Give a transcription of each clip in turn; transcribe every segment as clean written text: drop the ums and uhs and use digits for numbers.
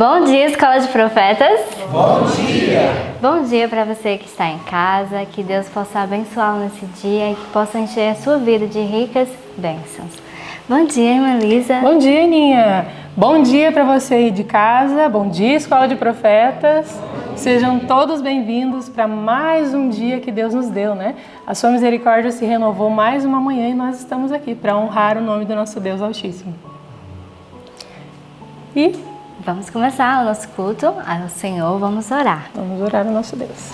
Bom dia, Escola de Profetas. Bom dia! Bom dia para você que está em casa, que Deus possa abençoá-lo nesse dia e que possa encher a sua vida de ricas bênçãos. Bom dia, irmã Lisa. Bom dia, Aninha. Bom dia para você aí de casa. Bom dia, Escola de Profetas. Sejam todos bem-vindos para mais um dia que Deus nos deu, né? A sua misericórdia se renovou mais uma manhã e nós estamos aqui para honrar o nome do nosso Deus Altíssimo. E vamos começar o nosso culto ao Senhor, vamos orar. vamos orar ao nosso Deus.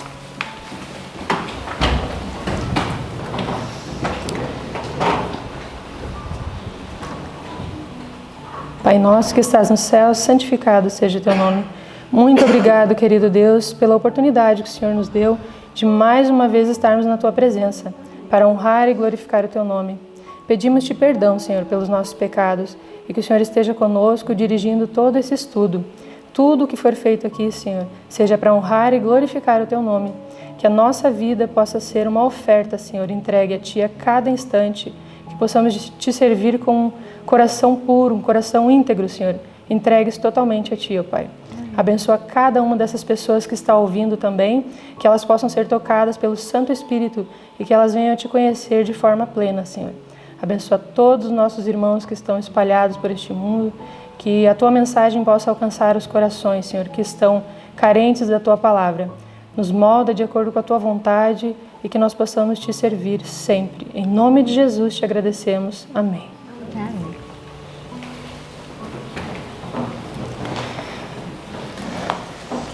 Pai nosso que estás no céu, santificado seja o teu nome. Muito obrigado, querido Deus, pela oportunidade que o Senhor nos deu de mais uma vez estarmos na tua presença, para honrar e glorificar o teu nome. Pedimos-te perdão, Senhor, pelos nossos pecados e que o Senhor esteja conosco dirigindo todo esse estudo. Tudo o que for feito aqui, Senhor, seja para honrar e glorificar o teu nome. Que a nossa vida possa ser uma oferta, Senhor, entregue a ti a cada instante. Que possamos te servir com um coração puro, um coração íntegro, Senhor, entregues totalmente a ti, ó Pai. Abençoa cada uma dessas pessoas que está ouvindo também, que elas possam ser tocadas pelo Santo Espírito e que elas venham a te conhecer de forma plena, Senhor. Abençoa todos os nossos irmãos que estão espalhados por este mundo, que a tua mensagem possa alcançar os corações, Senhor, que estão carentes da tua palavra. Nos molda de acordo com a tua vontade e que nós possamos te servir sempre. Em nome de Jesus te agradecemos. Amém. Amém.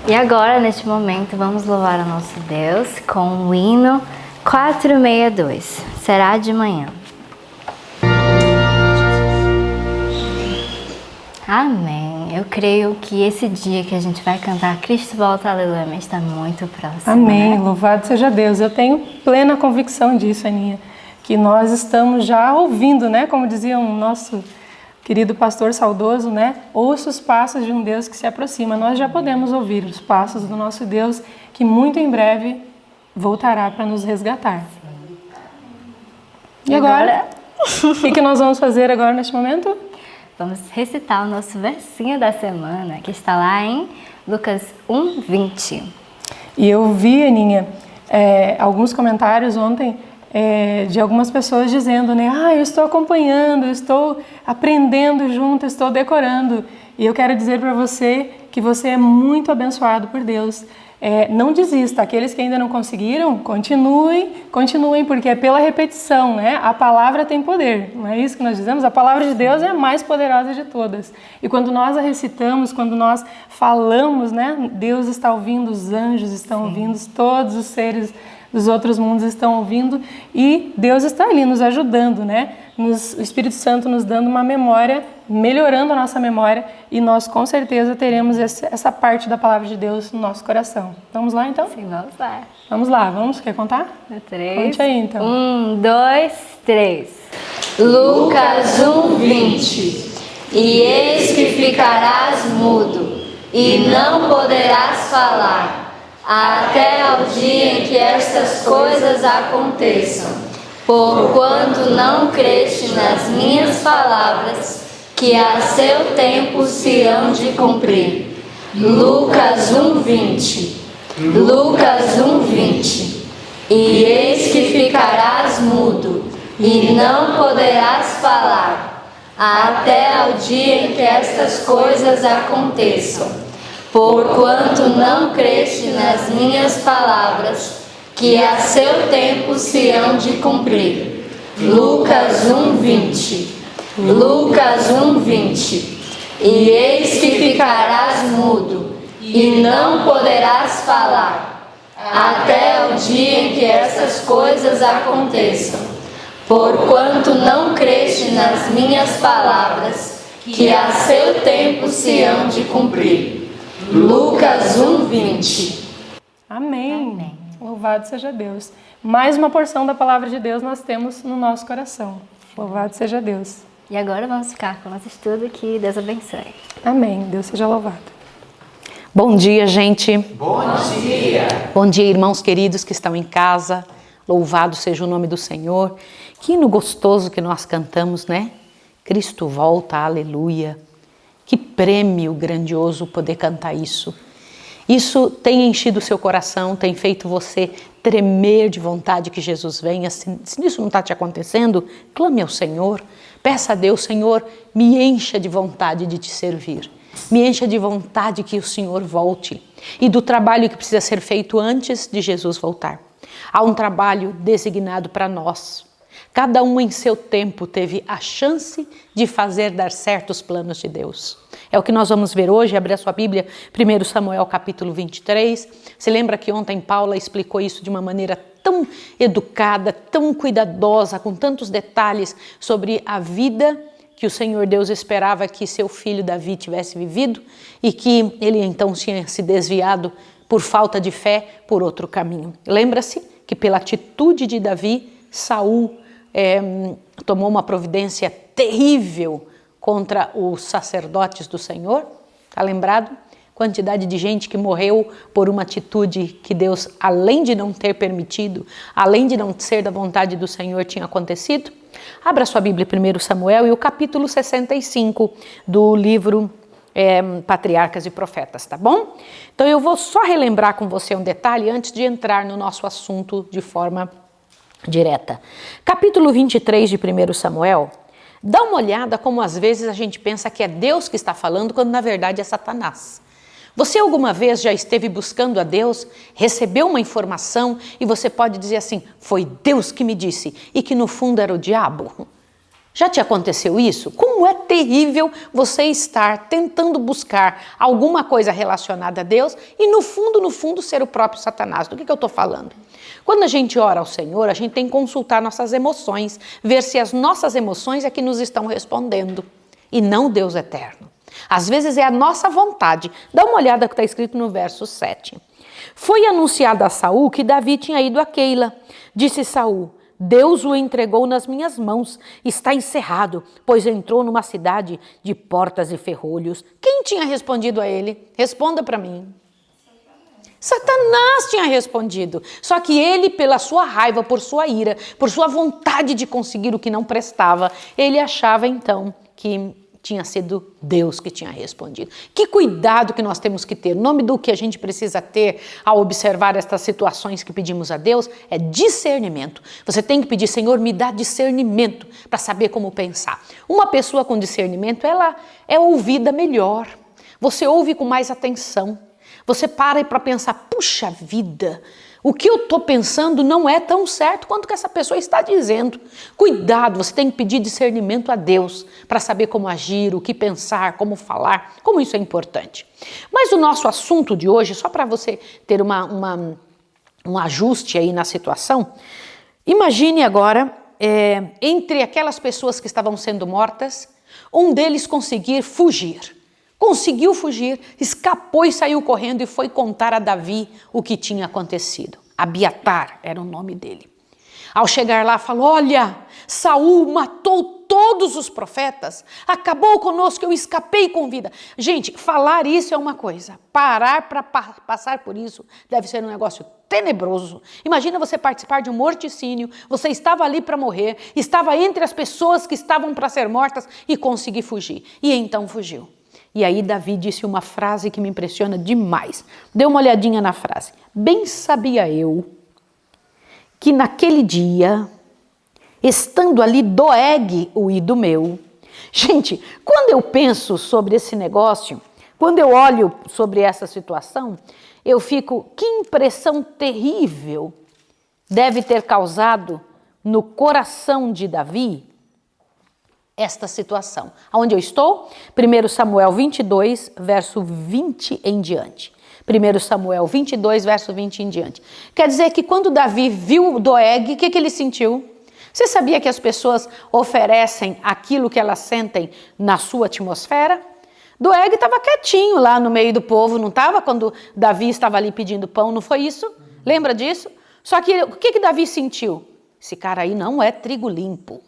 E agora, neste momento, vamos louvar o nosso Deus com o hino 462. Será de manhã. Amém. Eu creio que esse dia que a gente vai cantar Cristo volta, aleluia, está muito próximo. Amém. Né? Louvado seja Deus. Eu tenho plena convicção disso, Aninha, que nós estamos já ouvindo, né? Como dizia o nosso querido pastor saudoso, né? Ouça os passos de um Deus que se aproxima. Nós já podemos ouvir os passos do nosso Deus, que muito em breve voltará para nos resgatar. Sim. E agora? O que nós vamos fazer agora neste momento? Vamos recitar o nosso versinho da semana, que está lá em Lucas 1:20. E eu vi, Aninha, alguns comentários ontem de algumas pessoas dizendo, né? Eu estou acompanhando, eu estou aprendendo junto, estou decorando. E eu quero dizer para você que você é muito abençoado por Deus. Não desista, aqueles que ainda não conseguiram, continuem, porque é pela repetição, né? A palavra tem poder, não é isso que nós dizemos? A palavra de Deus é a mais poderosa de todas. E quando nós a recitamos, quando nós falamos, né? Deus está ouvindo, os anjos estão ouvindo, todos os seres dos outros mundos estão ouvindo e Deus está ali nos ajudando, né? O Espírito Santo nos dando uma memória, melhorando a nossa memória e nós com certeza teremos essa parte da palavra de Deus no nosso coração. Vamos lá então? Sim, vamos lá. Vamos lá, quer contar? 3. Conte aí então. 1, 2, 3. Lucas 1:20. E eis que ficarás mudo e não poderás falar até ao dia em que estas coisas aconteçam, porquanto não creste nas minhas palavras, que a seu tempo se hão de cumprir. Lucas 1:20. Lucas 1:20. E eis que ficarás mudo, e não poderás falar, até ao dia em que estas coisas aconteçam, porquanto não creste nas minhas palavras, que a seu tempo se hão de cumprir. Lucas 1:20. Lucas 1:20. E eis que ficarás mudo, e não poderás falar, até o dia em que essas coisas aconteçam, porquanto não creste nas minhas palavras, que a seu tempo se hão de cumprir. Lucas 1:20. Amém. Louvado seja Deus. Mais uma porção da palavra de Deus nós temos no nosso coração. Louvado seja Deus. E agora vamos ficar com o nosso estudo, que Deus abençoe. Amém. Deus seja louvado. Bom dia, gente. Bom dia! Bom dia, irmãos queridos que estão em casa. Louvado seja o nome do Senhor. Que hino gostoso que nós cantamos, né? Cristo volta, aleluia. Que prêmio grandioso poder cantar isso. Isso tem enchido o seu coração, tem feito você tremer de vontade que Jesus venha. Se isso não está te acontecendo, clame ao Senhor. Peça a Deus, Senhor, me encha de vontade de te servir. Me encha de vontade que o Senhor volte. E do trabalho que precisa ser feito antes de Jesus voltar. Há um trabalho designado para nós. Cada um em seu tempo teve a chance de fazer dar certo os planos de Deus. É o que nós vamos ver hoje. Abre a sua Bíblia, 1 Samuel capítulo 23. Se lembra que ontem Paula explicou isso de uma maneira tão educada, tão cuidadosa, com tantos detalhes sobre a vida que o Senhor Deus esperava que seu filho Davi tivesse vivido e que ele então tinha se desviado por falta de fé por outro caminho. Lembra-se que pela atitude de Davi, Saul tomou uma providência terrível contra os sacerdotes do Senhor. Está lembrado? Quantidade de gente que morreu por uma atitude que Deus, além de não ter permitido, além de não ser da vontade do Senhor, tinha acontecido. Abra sua Bíblia, 1 Samuel, e o capítulo 65 do livro Patriarcas e Profetas, tá bom? Então eu vou só relembrar com você um detalhe antes de entrar no nosso assunto de forma direta. Capítulo 23 de 1 Samuel, dá uma olhada como às vezes a gente pensa que é Deus que está falando, quando na verdade é Satanás. Você alguma vez já esteve buscando a Deus, recebeu uma informação e você pode dizer assim, foi Deus que me disse, e que no fundo era o diabo? Já te aconteceu isso? Como é terrível você estar tentando buscar alguma coisa relacionada a Deus e no fundo ser o próprio Satanás. Do que eu estou falando? Quando a gente ora ao Senhor, a gente tem que consultar nossas emoções, ver se as nossas emoções é que nos estão respondendo e não Deus eterno. Às vezes é a nossa vontade. Dá uma olhada que está escrito no verso 7. Foi anunciado a Saul que Davi tinha ido a Keila. Disse Saul, Deus o entregou nas minhas mãos, está encerrado, pois entrou numa cidade de portas e ferrolhos. Quem tinha respondido a ele? Responda para mim. Satanás tinha respondido. Só que ele, pela sua raiva, por sua ira, por sua vontade de conseguir o que não prestava, ele achava então que tinha sido Deus que tinha respondido. Que cuidado que nós temos que ter. O nome do que a gente precisa ter ao observar estas situações que pedimos a Deus é discernimento. Você tem que pedir, Senhor, me dá discernimento para saber como pensar. Uma pessoa com discernimento, ela é ouvida melhor. Você ouve com mais atenção. Você para para pensar, puxa vida, o que eu estou pensando não é tão certo quanto que essa pessoa está dizendo. Cuidado, você tem que pedir discernimento a Deus para saber como agir, o que pensar, como falar, como isso é importante. Mas o nosso assunto de hoje, só para você ter um ajuste aí na situação, imagine agora, entre aquelas pessoas que estavam sendo mortas, um deles conseguir fugir. Conseguiu fugir, escapou e saiu correndo e foi contar a Davi o que tinha acontecido. Abiatar era o nome dele. Ao chegar lá, falou, olha, Saul matou todos os profetas, acabou conosco, eu escapei com vida. Gente, falar isso é uma coisa, parar para passar por isso deve ser um negócio tenebroso. Imagina você participar de um morticínio, você estava ali para morrer, estava entre as pessoas que estavam para ser mortas e conseguir fugir. E então fugiu. E aí Davi disse uma frase que me impressiona demais. Dê uma olhadinha na frase. Bem sabia eu que naquele dia, estando ali Doeg, o ídolo meu. Gente, quando eu penso sobre esse negócio, quando eu olho sobre essa situação, eu fico, que impressão terrível deve ter causado no coração de Davi esta situação. Aonde eu estou? 1 Samuel 22, verso 20 em diante. 1 Samuel 22, verso 20 em diante. Quer dizer que quando Davi viu Doeg, o que ele sentiu? Você sabia que as pessoas oferecem aquilo que elas sentem na sua atmosfera? Doeg estava quietinho lá no meio do povo, não estava quando Davi estava ali pedindo pão, não foi isso? Lembra disso? Só que o que Davi sentiu? Esse cara aí não é trigo limpo.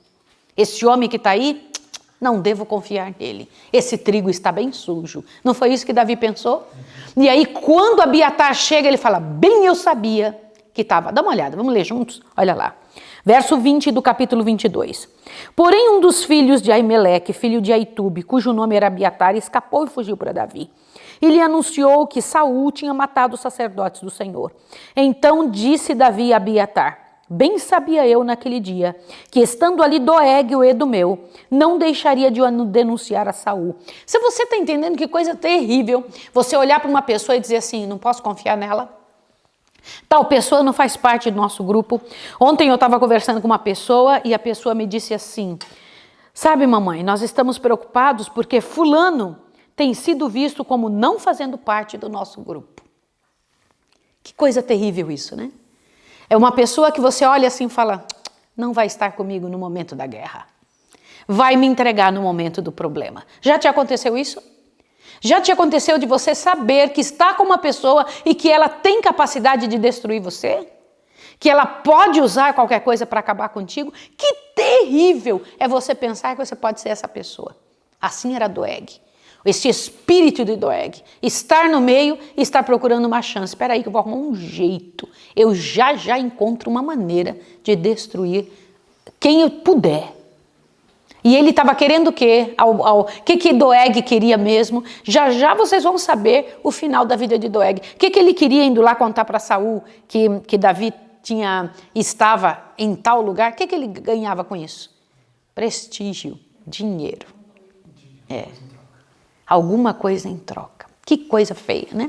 Esse homem que está aí, não devo confiar nele. Esse trigo está bem sujo. Não foi isso que Davi pensou? E aí, quando Abiatar chega, ele fala, bem eu sabia que estava. Dá uma olhada, vamos ler juntos? Olha lá. Verso 20 do capítulo 22. Porém, um dos filhos de Aimeleque, filho de Aitube, cujo nome era Abiatar, escapou e fugiu para Davi. E lhe anunciou que Saul tinha matado os sacerdotes do Senhor. Então disse Davi a Abiatar: bem sabia eu naquele dia que, estando ali Doeg, o edumeu, não deixaria de denunciar a Saul. Se você está entendendo que coisa terrível, você olhar para uma pessoa e dizer assim, não posso confiar nela? Tal pessoa não faz parte do nosso grupo. Ontem eu estava conversando com uma pessoa e a pessoa me disse assim, sabe, mamãe, nós estamos preocupados porque fulano tem sido visto como não fazendo parte do nosso grupo. Que coisa terrível isso, né? É uma pessoa que você olha assim e fala, não vai estar comigo no momento da guerra. Vai me entregar no momento do problema. Já te aconteceu isso? Já te aconteceu de você saber que está com uma pessoa e que ela tem capacidade de destruir você? Que ela pode usar qualquer coisa para acabar contigo? Que terrível é você pensar que você pode ser essa pessoa. Assim era Doeg. Esse espírito de Doeg. Estar no meio e estar procurando uma chance. Espera aí que eu vou arrumar um jeito. Eu já encontro uma maneira de destruir quem eu puder. E ele estava querendo o quê? O que Doeg queria mesmo? Já vocês vão saber o final da vida de Doeg. O que ele queria indo lá contar para Saul que Davi estava em tal lugar? O que ele ganhava com isso? Prestígio, dinheiro. Alguma coisa em troca. Que coisa feia, né?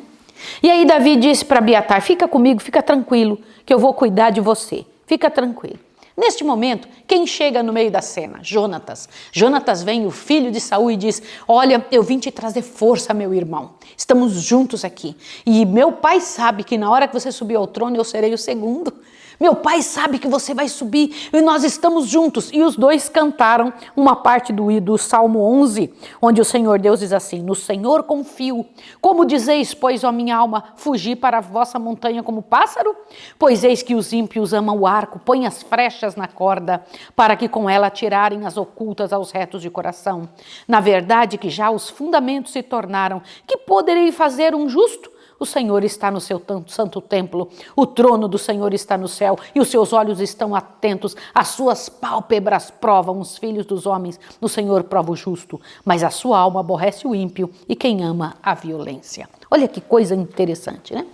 E aí Davi disse para Abiatar, fica comigo, fica tranquilo, que eu vou cuidar de você. Fica tranquilo. Neste momento, quem chega no meio da cena? Jonatas. Jonatas vem, o filho de Saul, e diz, olha, eu vim te trazer força, meu irmão. Estamos juntos aqui. E meu pai sabe que na hora que você subir ao trono, eu serei o segundo. Meu pai sabe que você vai subir e nós estamos juntos. E os dois cantaram uma parte do Salmo 11, onde o Senhor Deus diz assim, no Senhor confio. Como dizeis, pois, ó minha alma, fugi para a vossa montanha como pássaro? Pois eis que os ímpios amam o arco, põem as flechas na corda, para que com ela atirarem as ocultas aos retos de coração. Na verdade que já os fundamentos se tornaram, que poderei fazer um justo? O Senhor está no seu santo templo, o trono do Senhor está no céu e os seus olhos estão atentos, as suas pálpebras provam os filhos dos homens, o Senhor prova o justo, mas a sua alma aborrece o ímpio e quem ama a violência. Olha que coisa interessante, né?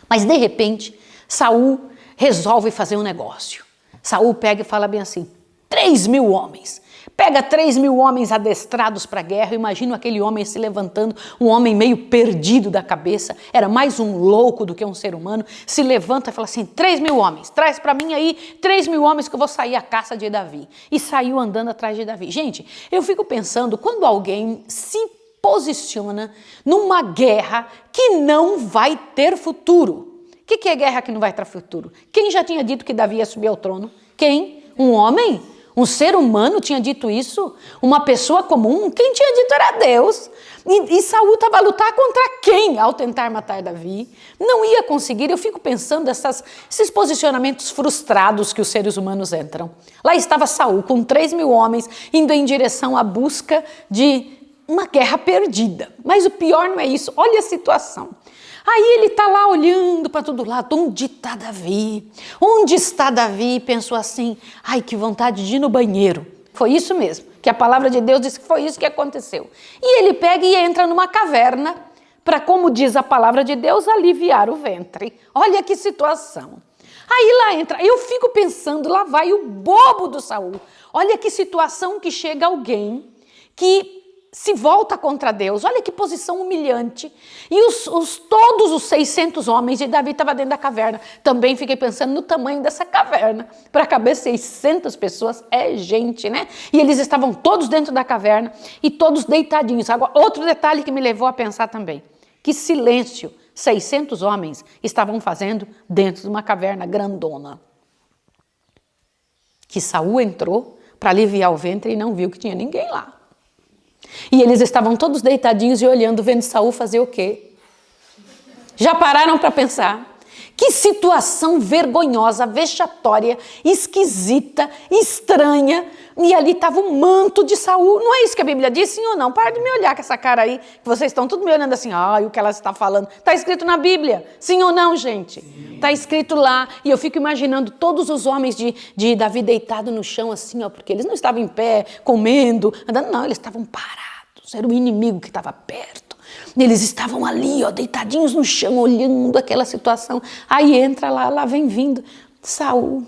Mas de repente, Saul resolve fazer um negócio. Saul pega e fala bem assim, 3.000 homens. Pega 3.000 homens adestrados para a guerra, imagina aquele homem se levantando, um homem meio perdido da cabeça, era mais um louco do que um ser humano, se levanta e fala assim, 3.000 homens, traz para mim aí 3.000 homens que eu vou sair à caça de Davi. E saiu andando atrás de Davi. Gente, eu fico pensando, quando alguém se posiciona numa guerra que não vai ter futuro. O que é guerra que não vai ter futuro? Quem já tinha dito que Davi ia subir ao trono? Quem? Um homem? Um ser humano tinha dito isso? Uma pessoa comum? Quem tinha dito era Deus. E Saul estava a lutar contra quem ao tentar matar Davi? Não ia conseguir. Eu fico pensando esses posicionamentos frustrados que os seres humanos entram. Lá estava Saul com 3.000 homens indo em direção à busca de uma guerra perdida. Mas o pior não é isso. Olha a situação. Aí ele está lá olhando para todo lado, onde está Davi? Onde está Davi? Pensou assim, ai que vontade de ir no banheiro. Foi isso mesmo, que a palavra de Deus diz que foi isso que aconteceu. E ele pega e entra numa caverna para, como diz a palavra de Deus, aliviar o ventre. Olha que situação. Aí lá entra, eu fico pensando, lá vai o bobo do Saul. Olha que situação que chega alguém que se volta contra Deus, olha que posição humilhante. E todos os 600 homens de Davi estavam dentro da caverna. Também fiquei pensando no tamanho dessa caverna. Para caber 600 pessoas é gente, né? E eles estavam todos dentro da caverna e todos deitadinhos. Agora, outro detalhe que me levou a pensar também. Que silêncio 600 homens estavam fazendo dentro de uma caverna grandona. Que Saul entrou para aliviar o ventre e não viu que tinha ninguém lá. E eles estavam todos deitadinhos e olhando, vendo Saul fazer o quê? Já pararam para pensar Que situação vergonhosa, vexatória, esquisita, estranha. E ali estava o manto de Saul. Não é isso que a Bíblia diz, sim ou não? Para de me olhar com essa cara aí, que vocês estão tudo me olhando assim, o que ela está falando. Está escrito na Bíblia, sim ou não, gente? Está escrito lá. E eu fico imaginando todos os homens de Davi deitados no chão assim, porque eles não estavam em pé, comendo, andando, não, eles estavam parados. Era o inimigo que estava perto. Eles estavam ali, deitadinhos no chão, olhando aquela situação. Aí entra lá vem vindo Saul.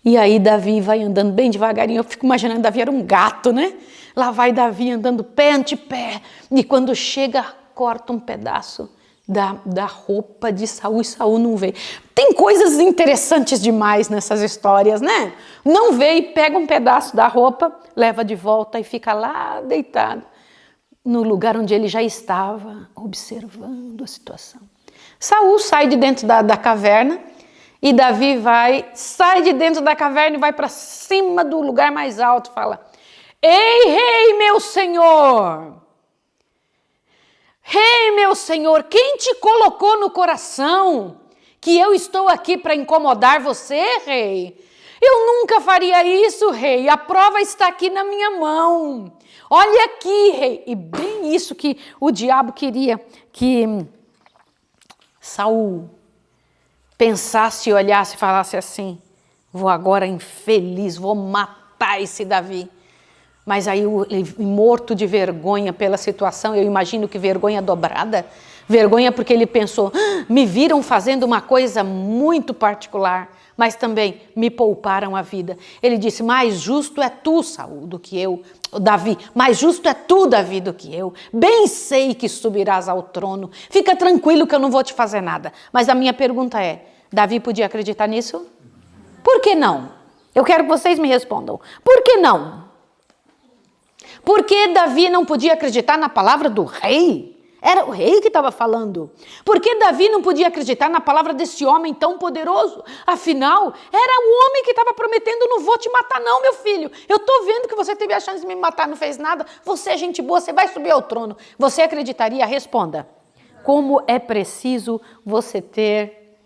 E aí Davi vai andando bem devagarinho. Eu fico imaginando, Davi era um gato, né? Lá vai Davi andando pé ante pé. E quando chega, corta um pedaço da roupa de Saul e Saul não vê. Tem coisas interessantes demais nessas histórias, né? Não vê e pega um pedaço da roupa, leva de volta e fica lá deitado, no lugar onde ele já estava, observando a situação. Saul sai de dentro da caverna e Davi sai de dentro da caverna e vai para cima do lugar mais alto e fala: Ei, rei, meu senhor! Rei, meu senhor, quem te colocou no coração que eu estou aqui para incomodar você, rei? Eu nunca faria isso, rei. A prova está aqui na minha mão. Olha aqui, rei. E bem isso que o diabo queria que Saul pensasse, olhasse e falasse assim: vou agora infeliz, vou matar esse Davi. Mas aí, morto de vergonha pela situação, eu imagino que vergonha dobrada. Vergonha porque ele pensou: me viram fazendo uma coisa muito particular, mas também me pouparam a vida. Ele disse: mais justo é tu, Saul, do que eu, Davi. Mais justo é tu, Davi, do que eu. Bem sei que subirás ao trono. Fica tranquilo que eu não vou te fazer nada. Mas a minha pergunta é: Davi podia acreditar nisso? Por que não? Eu quero que vocês me respondam. Por que não? Por que Davi não podia acreditar na palavra do rei? Era o rei que estava falando. Por que Davi não podia acreditar na palavra desse homem tão poderoso? Afinal, era o homem que estava prometendo: não vou te matar não, meu filho. Eu estou vendo que você teve a chance de me matar, não fez nada. Você é gente boa, você vai subir ao trono. Você acreditaria? Responda. Como é preciso você ter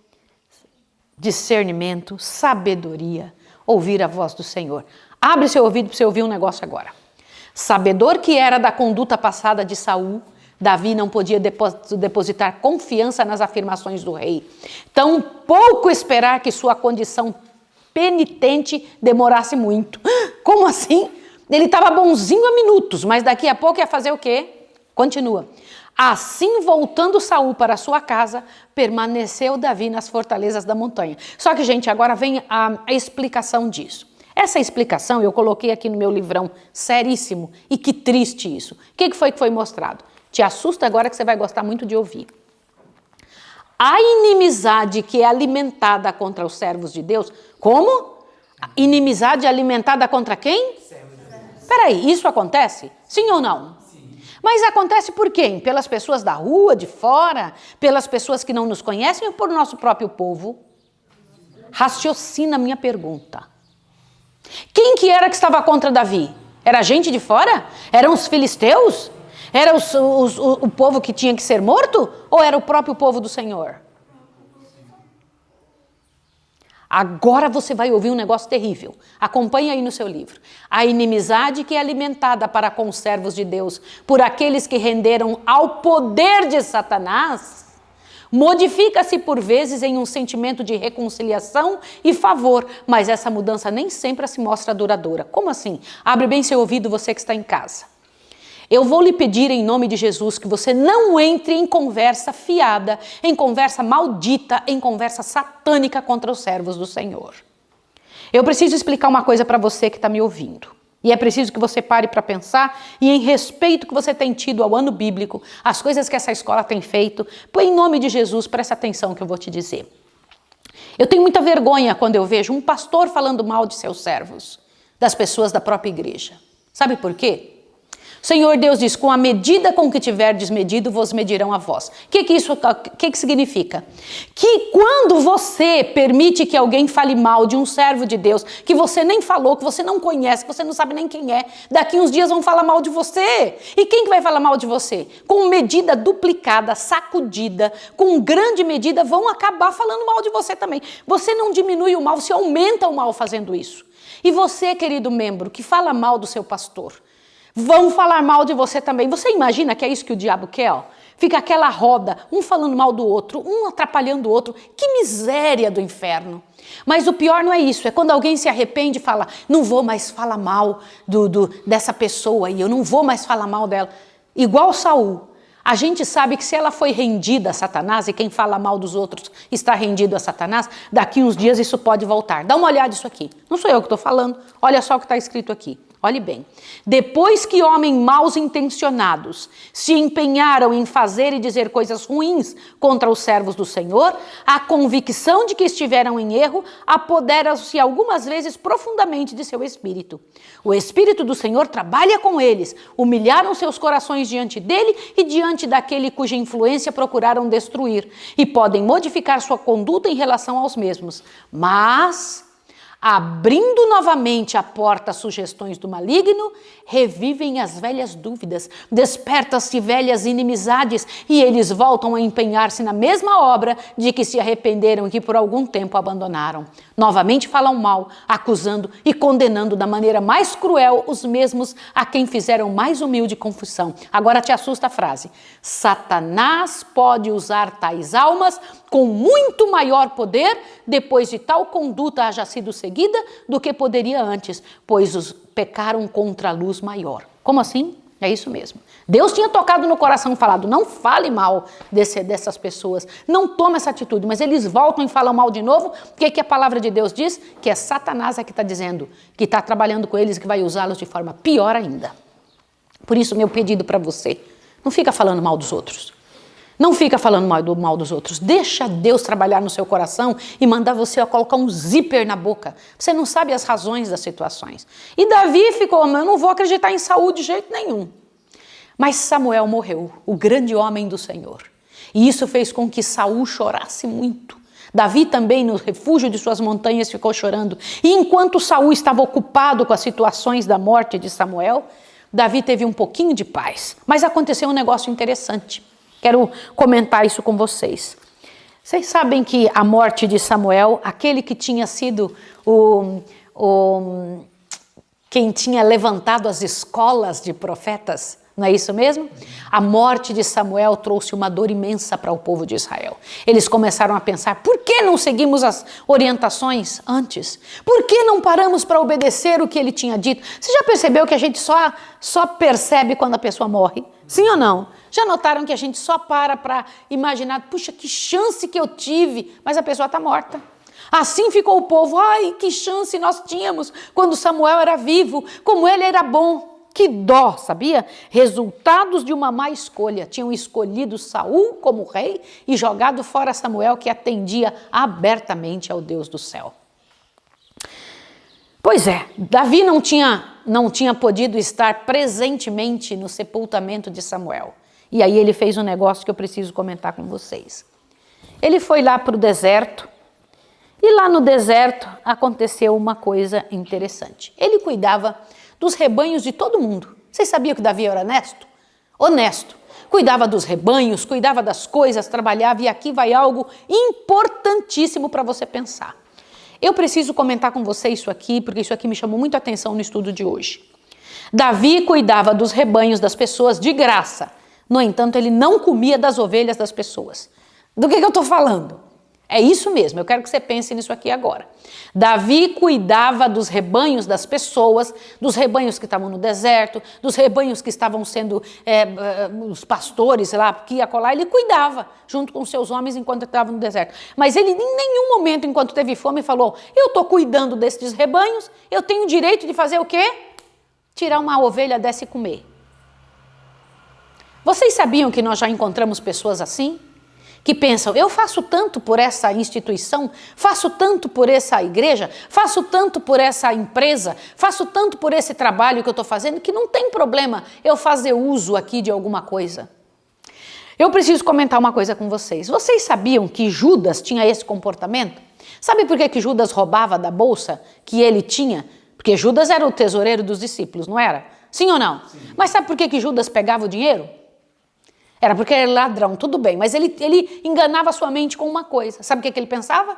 discernimento, sabedoria, ouvir a voz do Senhor. Abre seu ouvido para você ouvir um negócio agora. Sabedor que era da conduta passada de Saul, Davi não podia depositar confiança nas afirmações do rei. Tampouco esperar que sua condição penitente demorasse muito. Como assim? Ele estava bonzinho há minutos, mas daqui a pouco ia fazer o quê? Continua. Assim, voltando Saul para sua casa, permaneceu Davi nas fortalezas da montanha. Só que, gente, agora vem a explicação disso. Essa explicação eu coloquei aqui no meu livrão, seríssimo, e que triste isso. O que foi mostrado? Te assusta agora que você vai gostar muito de ouvir. A inimizade que é alimentada contra os servos de Deus, como? Inimizade alimentada contra quem? Peraí, isso acontece? Sim ou não? Sim. Mas acontece por quem? Pelas pessoas da rua, de fora? Pelas pessoas que não nos conhecem ou por nosso próprio povo? Raciocina a minha pergunta. Quem que era que estava contra Davi? Era gente de fora? Eram os filisteus? Era o povo que tinha que ser morto? Ou era o próprio povo do Senhor? Agora você vai ouvir um negócio terrível. Acompanhe aí no seu livro. A inimizade que é alimentada para com os servos de Deus por aqueles que renderam ao poder de Satanás modifica-se por vezes em um sentimento de reconciliação e favor, mas essa mudança nem sempre se mostra duradoura. Como assim? Abre bem seu ouvido, você que está em casa. Eu vou lhe pedir em nome de Jesus que você não entre em conversa fiada, em conversa maldita, em conversa satânica contra os servos do Senhor. Eu preciso explicar uma coisa para você que está me ouvindo. E é preciso que você pare para pensar e em respeito que você tem tido ao ano bíblico, as coisas que essa escola tem feito, em nome de Jesus, presta atenção que eu vou te dizer. Eu tenho muita vergonha quando eu vejo um pastor falando mal de seus servos, das pessoas da própria igreja. Sabe por quê? Senhor Deus diz, com a medida com que tiverdes medido, vos medirão a vós. O que significa? Que quando você permite que alguém fale mal de um servo de Deus, que você nem falou, que você não conhece, que você não sabe nem quem é, daqui uns dias vão falar mal de você. E quem que vai falar mal de você? Com medida duplicada, sacudida, com grande medida, vão acabar falando mal de você também. Você não diminui o mal, você aumenta o mal fazendo isso. E você, querido membro, que fala mal do seu pastor, vão falar mal de você também. Você imagina que é isso que o diabo quer? Ó? Fica aquela roda, um falando mal do outro, um atrapalhando o outro. Que miséria do inferno. Mas o pior não é isso, é quando alguém se arrepende e fala, não vou mais falar mal dessa pessoa e eu não vou mais falar mal dela. Igual Saul. A gente sabe que se ela foi rendida a Satanás, e quem fala mal dos outros está rendido a Satanás, daqui uns dias isso pode voltar. Dá uma olhada nisso aqui. Não sou eu que estou falando, olha só o que está escrito aqui. Olhe bem, depois que homens maus intencionados se empenharam em fazer e dizer coisas ruins contra os servos do Senhor, a convicção de que estiveram em erro apodera-se algumas vezes profundamente de seu espírito. O Espírito do Senhor trabalha com eles, humilharam seus corações diante dele e diante daquele cuja influência procuraram destruir, e podem modificar sua conduta em relação aos mesmos. Mas, abrindo novamente a porta às sugestões do maligno, revivem as velhas dúvidas, despertam-se velhas inimizades e eles voltam a empenhar-se na mesma obra de que se arrependeram e que por algum tempo abandonaram. Novamente falam mal, acusando e condenando da maneira mais cruel os mesmos a quem fizeram mais humilde confusão. Agora te assusta a frase. Satanás pode usar tais almas com muito maior poder depois de tal conduta haja sido seguida do que poderia antes, pois os pecaram contra a luz maior. Como assim? É isso mesmo. Deus tinha tocado no coração e falado, não fale mal dessas pessoas, não tome essa atitude, mas eles voltam e falam mal de novo. O que a palavra de Deus diz? Que é Satanás que está dizendo, que está trabalhando com eles e que vai usá-los de forma pior ainda. Por isso, meu pedido para você, não fica falando mal dos outros. Não fica falando mal dos outros. Deixa Deus trabalhar no seu coração e mandar você a colocar um zíper na boca. Você não sabe as razões das situações. E Davi ficou, eu não vou acreditar em Saul de jeito nenhum. Mas Samuel morreu, o grande homem do Senhor. E isso fez com que Saul chorasse muito. Davi também, no refúgio de suas montanhas, ficou chorando. E enquanto Saul estava ocupado com as situações da morte de Samuel, Davi teve um pouquinho de paz. Mas aconteceu um negócio interessante. Quero comentar isso com vocês. Vocês sabem que a morte de Samuel, aquele que tinha sido quem tinha levantado as escolas de profetas, não é isso mesmo? A morte de Samuel trouxe uma dor imensa para o povo de Israel. Eles começaram a pensar, por que não seguimos as orientações antes? Por que não paramos para obedecer o que ele tinha dito? Você já percebeu que a gente só percebe quando a pessoa morre? Sim ou não? Já notaram que a gente só para imaginar, puxa, que chance que eu tive, mas a pessoa está morta. Assim ficou o povo, ai, que chance nós tínhamos quando Samuel era vivo, como ele era bom. Que dó, sabia? Resultados de uma má escolha. Tinham escolhido Saul como rei e jogado fora Samuel, que atendia abertamente ao Deus do céu. Pois é, Davi não tinha podido estar presentemente no sepultamento de Samuel. E aí ele fez um negócio que eu preciso comentar com vocês. Ele foi lá para o deserto, e lá no deserto aconteceu uma coisa interessante. Ele cuidava dos rebanhos de todo mundo. Vocês sabiam que Davi era honesto? Honesto. Cuidava dos rebanhos, cuidava das coisas, trabalhava, e aqui vai algo importantíssimo para você pensar. Eu preciso comentar com você isso aqui, porque isso aqui me chamou muito a atenção no estudo de hoje. Davi cuidava dos rebanhos das pessoas de graça. No entanto, ele não comia das ovelhas das pessoas. Do que eu estou falando? É isso mesmo, eu quero que você pense nisso aqui agora. Davi cuidava dos rebanhos das pessoas, dos rebanhos que estavam no deserto, dos rebanhos que estavam sendo os pastores lá, que ia colar, ele cuidava junto com seus homens enquanto estava no deserto. Mas ele em nenhum momento, enquanto teve fome, falou, eu estou cuidando desses rebanhos, eu tenho o direito de fazer o quê? Tirar uma ovelha dessa e comer. Vocês sabiam que nós já encontramos pessoas assim? que pensam, eu faço tanto por essa instituição, faço tanto por essa igreja, faço tanto por essa empresa, faço tanto por esse trabalho que eu estou fazendo, que não tem problema eu fazer uso aqui de alguma coisa. Eu preciso comentar uma coisa com vocês. Vocês sabiam que Judas tinha esse comportamento? Sabe por que Judas roubava da bolsa que ele tinha? Porque Judas era o tesoureiro dos discípulos, não era? Sim ou não? Sim. Mas sabe por que Judas pegava o dinheiro? Era porque era ladrão, tudo bem, mas ele enganava a sua mente com uma coisa. Sabe o que ele pensava?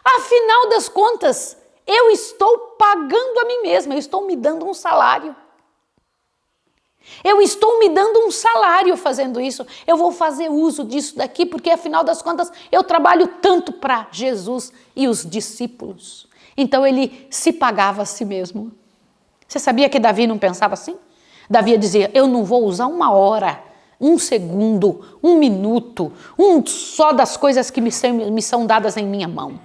Afinal das contas, eu estou pagando a mim mesma, eu estou me dando um salário. Eu estou me dando um salário fazendo isso, eu vou fazer uso disso daqui, porque afinal das contas eu trabalho tanto para Jesus e os discípulos. Então ele se pagava a si mesmo. Você sabia que Davi não pensava assim? Davi dizia, eu não vou usar uma hora, um segundo, um minuto, só das coisas que me são dadas em minha mão.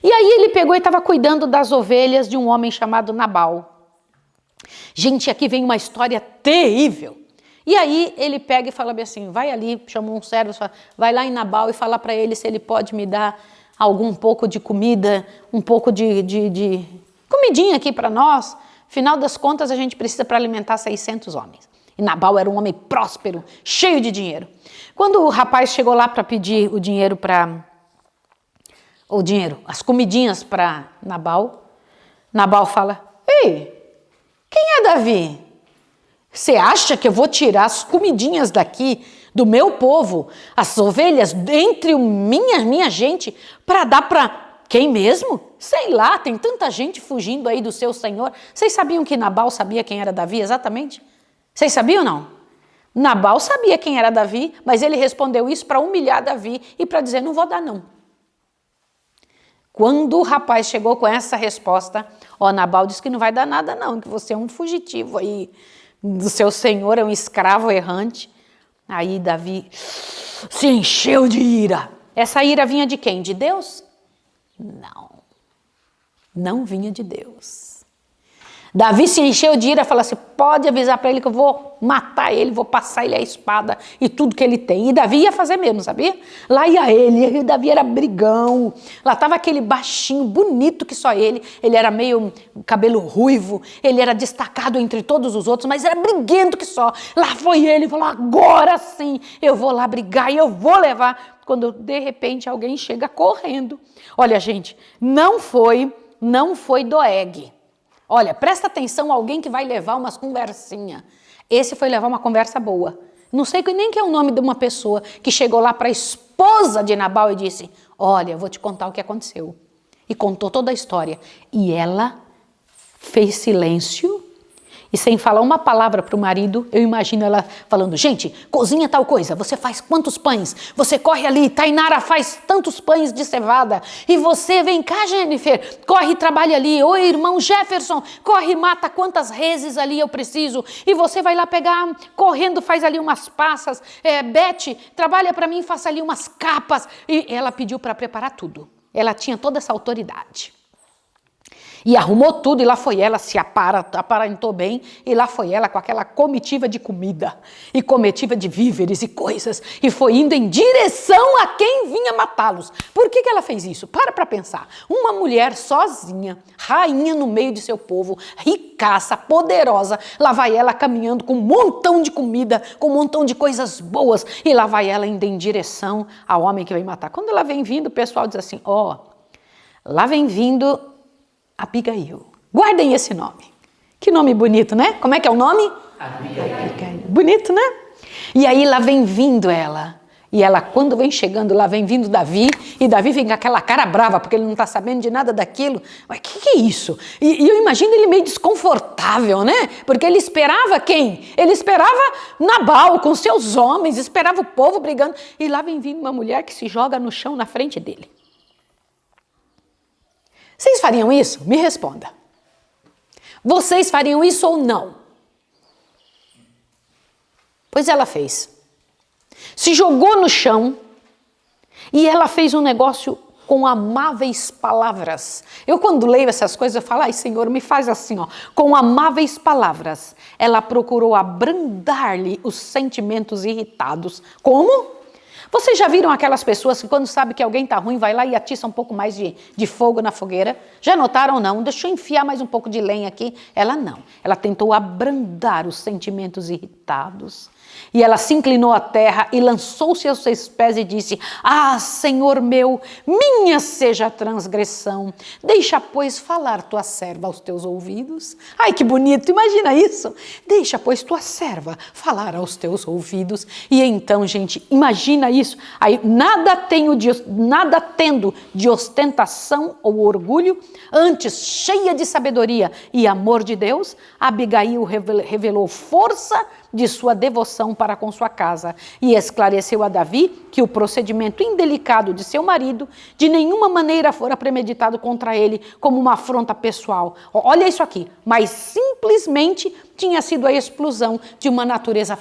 E aí ele pegou e estava cuidando das ovelhas de um homem chamado Nabal. Gente, aqui vem uma história terrível. E aí ele pega e fala assim, vai ali, chamou um servo, vai lá em Nabal e fala para ele se ele pode me dar algum pouco de comida, um pouco de comidinha aqui para nós. Afinal das contas, a gente precisa para alimentar 600 homens. E Nabal era um homem próspero, cheio de dinheiro. Quando o rapaz chegou lá para pedir o dinheiro as comidinhas para Nabal, Nabal fala, ei, quem é Davi? Você acha que eu vou tirar as comidinhas daqui do meu povo, as ovelhas entre minha gente, para dar para quem mesmo? Sei lá, tem tanta gente fugindo aí do seu senhor. Vocês sabiam que Nabal sabia quem era Davi exatamente? Vocês sabiam ou não? Nabal sabia quem era Davi, mas ele respondeu isso para humilhar Davi e para dizer, não vou dar não. Quando o rapaz chegou com essa resposta, Nabal disse que não vai dar nada não, que você é um fugitivo aí do seu senhor, é um escravo errante. Aí Davi se encheu de ira. Essa ira vinha de quem? De Deus? Não vinha de Deus. Davi se encheu de ira e falou assim, pode avisar para ele que eu vou matar ele, vou passar ele a espada e tudo que ele tem. E Davi ia fazer mesmo, sabia? Lá ia ele, e Davi era brigão. Lá estava aquele baixinho, bonito que só ele era meio cabelo ruivo, ele era destacado entre todos os outros, mas era briguento que só. Lá foi ele, falou, agora sim, eu vou lá brigar e eu vou levar. Quando de repente alguém chega correndo. Olha gente, não foi Doeg. Olha, presta atenção, alguém que vai levar umas conversinhas. Esse foi levar uma conversa boa. Não sei nem que é o nome de uma pessoa que chegou lá para a esposa de Nabal e disse, olha, eu vou te contar o que aconteceu. E contou toda a história. E ela fez silêncio e sem falar uma palavra para o marido, eu imagino ela falando, gente, cozinha tal coisa, você faz quantos pães? Você corre ali, Tainara faz tantos pães de cevada. E você, vem cá, Jennifer, corre e trabalha ali. Oi, irmão Jefferson, corre e mata quantas reses ali eu preciso. E você vai lá pegar, correndo, faz ali umas passas. Beth, trabalha para mim, faça ali umas capas. E ela pediu para preparar tudo. Ela tinha toda essa autoridade. E arrumou tudo, e lá foi ela, se aparentou bem, e lá foi ela com aquela comitiva de comida, e comitiva de víveres e coisas, e foi indo em direção a quem vinha matá-los. Por que ela fez isso? Para pensar. Uma mulher sozinha, rainha no meio de seu povo, ricaça, poderosa, lá vai ela caminhando com um montão de comida, com um montão de coisas boas, e lá vai ela indo em direção ao homem que vem matar. Quando ela vem vindo, o pessoal diz assim, lá vem vindo Abigail. Guardem esse nome. Que nome bonito, né? Como é que é o nome? Abigail. Bonito, né? E aí lá vem vindo ela. E ela, quando vem chegando, lá vem vindo Davi. E Davi vem com aquela cara brava, porque ele não está sabendo de nada daquilo. Mas o que é isso? E eu imagino ele meio desconfortável, né? Porque ele esperava quem? Ele esperava Nabal com seus homens, esperava o povo brigando. E lá vem vindo uma mulher que se joga no chão na frente dele. Vocês fariam isso? Me responda. Vocês fariam isso ou não? Pois ela fez. Se jogou no chão e ela fez um negócio com amáveis palavras. Eu quando leio essas coisas eu falo, ai Senhor, me faz assim, com amáveis palavras. Ela procurou abrandar-lhe os sentimentos irritados. Como? Vocês já viram aquelas pessoas que quando sabe que alguém está ruim, vai lá e atiça um pouco mais de fogo na fogueira? Já notaram ou não? Deixa eu enfiar mais um pouco de lenha aqui. Ela não. Ela tentou abrandar os sentimentos irritados. E ela se inclinou à terra e lançou-se aos seus pés e disse: Ah, Senhor meu, minha seja a transgressão. Deixa, pois, falar tua serva aos teus ouvidos. Ai, que bonito, imagina isso. Deixa, pois, tua serva falar aos teus ouvidos. E então, gente, imagina isso. Aí, nada tendo de ostentação ou orgulho, antes cheia de sabedoria e amor de Deus, Abigail revelou força de sua devoção para com sua casa e esclareceu a Davi que o procedimento indelicado de seu marido de nenhuma maneira fora premeditado contra ele como uma afronta pessoal. Olha isso aqui, mas simplesmente tinha sido a explosão de uma natureza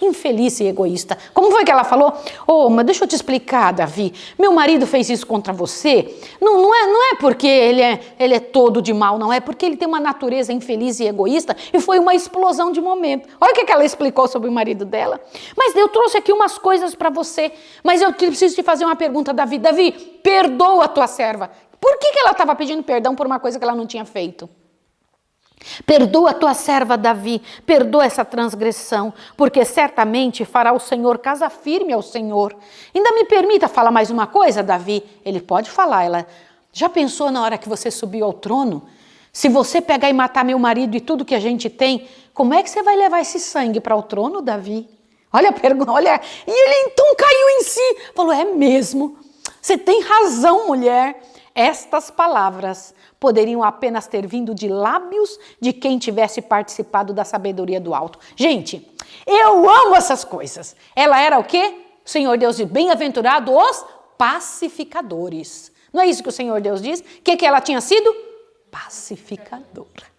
infeliz e egoísta. Como foi que ela falou? Oh, mas deixa eu te explicar, Davi, meu marido fez isso contra você, não é porque ele é todo de mal, não é porque ele tem uma natureza infeliz e egoísta e foi uma explosão de momento. Olha o que ela explicou sobre o marido dela. Mas eu trouxe aqui umas coisas para você, mas eu preciso te fazer uma pergunta, Davi. Davi, perdoa a tua serva. Por que ela estava pedindo perdão por uma coisa que ela não tinha feito? Perdoa a tua serva, Davi, perdoa essa transgressão, porque certamente fará o Senhor casa firme ao Senhor. Ainda me permita falar mais uma coisa, Davi? Ele pode falar. Ela já pensou na hora que você subiu ao trono? Se você pegar e matar meu marido e tudo que a gente tem, como é que você vai levar esse sangue para o trono, Davi? Olha a pergunta, olha. E ele então caiu em si, falou, é mesmo, você tem razão, mulher. Estas palavras poderiam apenas ter vindo de lábios de quem tivesse participado da sabedoria do alto. Gente, eu amo essas coisas. Ela era o quê? O Senhor Deus diz, bem-aventurado os pacificadores. Não é isso que o Senhor Deus diz? O que ela tinha sido? Pacificadora.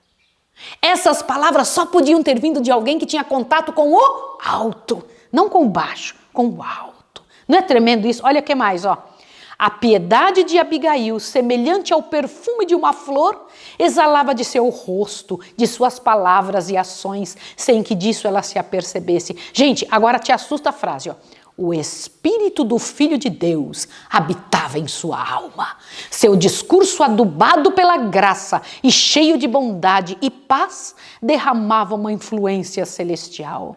Essas palavras só podiam ter vindo de alguém que tinha contato com o alto, não com o baixo, com o alto. Não é tremendo isso? Olha o que mais, ó. A piedade de Abigail, semelhante ao perfume de uma flor, exalava de seu rosto, de suas palavras e ações, sem que disso ela se apercebesse. Gente, agora te assusta a frase, ó. O Espírito do Filho de Deus habitava em sua alma. Seu discurso adubado pela graça e cheio de bondade e paz derramava uma influência celestial.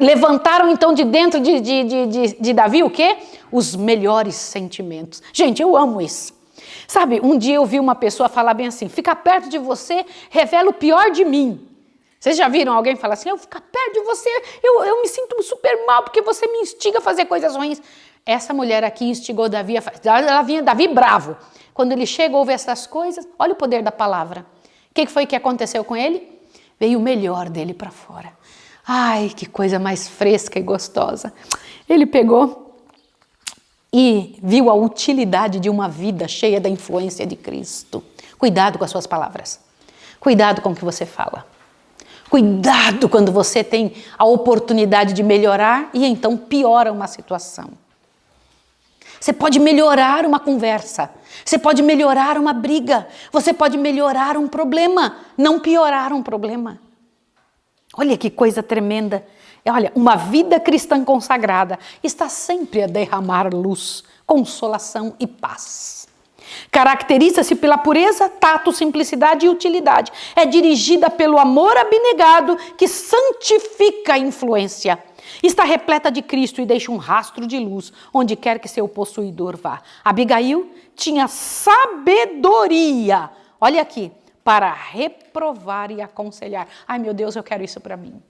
Levantaram então de dentro de Davi o quê? Os melhores sentimentos. Gente, eu amo isso. Sabe, um dia eu vi uma pessoa falar bem assim, fica perto de você, revela o pior de mim. Vocês já viram alguém falar assim, eu ficar perto de você, eu me sinto super mal porque você me instiga a fazer coisas ruins. Essa mulher aqui instigou Davi, ela vinha Davi bravo. Quando ele chega, ouve essas coisas, olha o poder da palavra. O que foi que aconteceu com ele? Veio o melhor dele para fora. Ai, que coisa mais fresca e gostosa. Ele pegou e viu a utilidade de uma vida cheia da influência de Cristo. Cuidado com as suas palavras. Cuidado com o que você fala. Cuidado quando você tem a oportunidade de melhorar e então piora uma situação. Você pode melhorar uma conversa. Você pode melhorar uma briga. Você pode melhorar um problema, não piorar um problema. Olha que coisa tremenda. Olha, uma vida cristã consagrada está sempre a derramar luz, consolação e paz. Caracteriza-se pela pureza, tato, simplicidade e utilidade. É dirigida pelo amor abnegado que santifica a influência. Está repleta de Cristo e deixa um rastro de luz onde quer que seu possuidor vá. Abigail tinha sabedoria. Olha aqui. Para reprovar e aconselhar. Ai, meu Deus, eu quero isso para mim.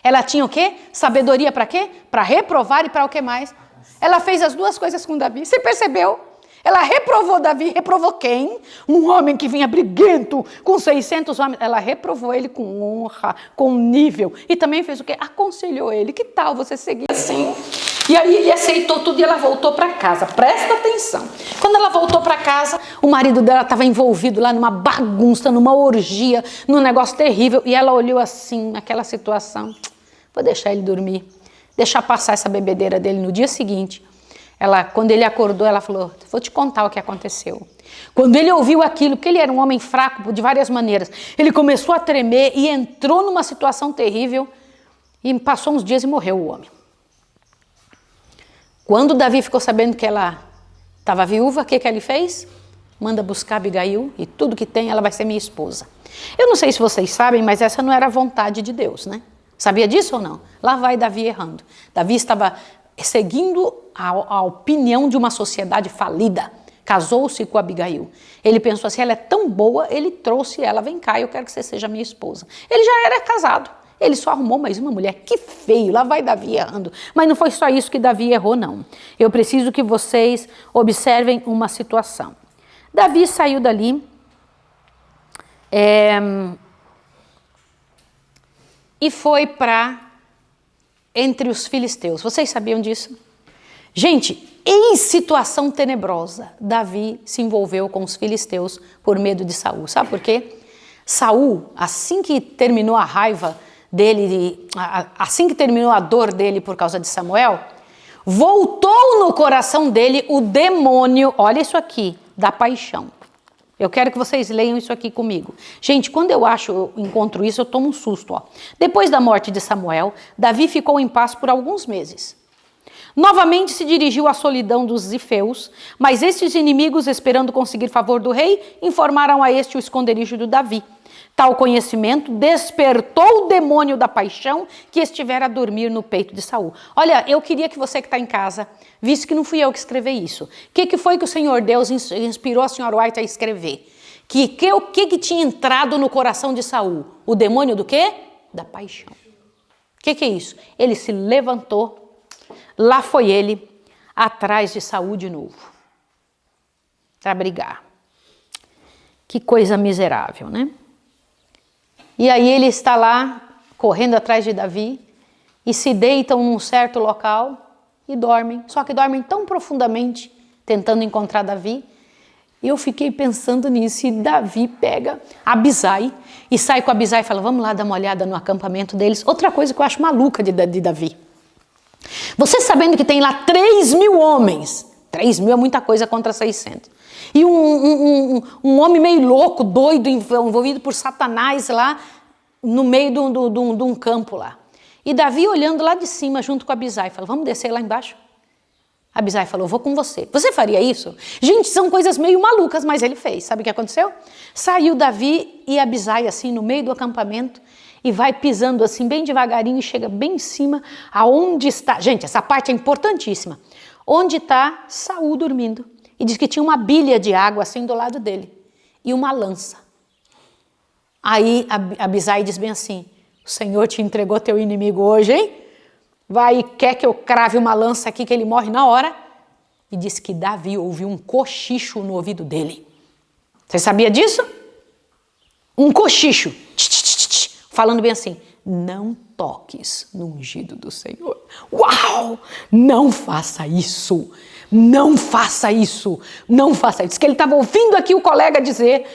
Ela tinha o quê? Sabedoria para quê? Para reprovar e para o que mais? Ela fez as duas coisas com Davi. Você percebeu? Ela reprovou Davi. Reprovou quem? Um homem que vinha briguento com 600 homens. Ela reprovou ele com honra, com nível. E também fez o quê? Aconselhou ele. Que tal você seguir assim? E aí ele aceitou tudo e ela voltou para casa. Presta atenção. Quando ela voltou para casa, o marido dela estava envolvido lá numa bagunça, numa orgia, num negócio terrível. E ela olhou assim, naquela situação. Vou deixar ele dormir. Deixar passar essa bebedeira dele. No dia seguinte, quando ele acordou, ela falou, vou te contar o que aconteceu. Quando ele ouviu aquilo, porque ele era um homem fraco de várias maneiras, ele começou a tremer e entrou numa situação terrível. E passou uns dias e morreu o homem. Quando Davi ficou sabendo que ela estava viúva, o que ele fez? Manda buscar Abigail e tudo que tem, ela vai ser minha esposa. Eu não sei se vocês sabem, mas essa não era a vontade de Deus, né? Sabia disso ou não? Lá vai Davi errando. Davi estava seguindo a opinião de uma sociedade falida. Casou-se com Abigail. Ele pensou assim, ela é tão boa, ele trouxe ela, vem cá, eu quero que você seja minha esposa. Ele já era casado, ele só arrumou mais uma mulher. Que feio, lá vai Davi errando. Mas não foi só isso que Davi errou, não. Eu preciso que vocês observem uma situação. Davi saiu dali e foi para entre os filisteus. Vocês sabiam disso? Gente, em situação tenebrosa, Davi se envolveu com os filisteus por medo de Saul. Sabe por quê? Saul, assim que terminou a raiva dele, assim que terminou a dor dele por causa de Samuel, voltou no coração dele o demônio, olha isso aqui, da paixão. Eu quero que vocês leiam isso aqui comigo. Gente, quando eu encontro isso, eu tomo um susto. Ó. Depois da morte de Samuel, Davi ficou em paz por alguns meses. Novamente se dirigiu à solidão dos zifeus, mas estes inimigos, esperando conseguir favor do rei, informaram a este o esconderijo de Davi. Tal conhecimento despertou o demônio da paixão que estivera a dormir no peito de Saul. Olha, eu queria que você que está em casa, visto que não fui eu que escrevi isso, o que foi que o Senhor Deus inspirou a senhora White a escrever? O que tinha entrado no coração de Saul? O demônio do quê? Da paixão. O que é isso? Ele se levantou, lá foi ele, atrás de Saul de novo, para brigar. Que coisa miserável, né? E aí ele está lá, correndo atrás de Davi, e se deitam num certo local e dormem. Só que dormem tão profundamente, tentando encontrar Davi. E eu fiquei pensando nisso, e Davi pega Abisai, e sai com Abisai e fala, vamos lá dar uma olhada no acampamento deles. Outra coisa que eu acho maluca de Davi. Você sabendo que tem lá 3.000 homens, 3.000 é muita coisa contra 600. E um homem meio louco, doido, envolvido por Satanás lá, no meio de um campo lá. E Davi olhando lá de cima, junto com Abisai, falou, vamos descer lá embaixo? Abisai falou, vou com você. Você faria isso? Gente, são coisas meio malucas, mas ele fez. Sabe o que aconteceu? Saiu Davi e Abisai, assim, no meio do acampamento, e vai pisando assim, bem devagarinho, e chega bem em cima, aonde está... Gente, essa parte é importantíssima. Onde está Saul dormindo. E diz que tinha uma bilha de água assim do lado dele. E uma lança. Aí Abisai diz bem assim, o Senhor te entregou teu inimigo hoje, hein? Vai e quer que eu crave uma lança aqui que ele morre na hora? E diz que Davi ouviu um cochicho no ouvido dele. Você sabia disso? Um cochicho. Falando bem assim, não toques no ungido do Senhor. Uau! Não faça isso. Não faça isso, não faça isso. Diz que ele estava ouvindo aqui o colega dizer,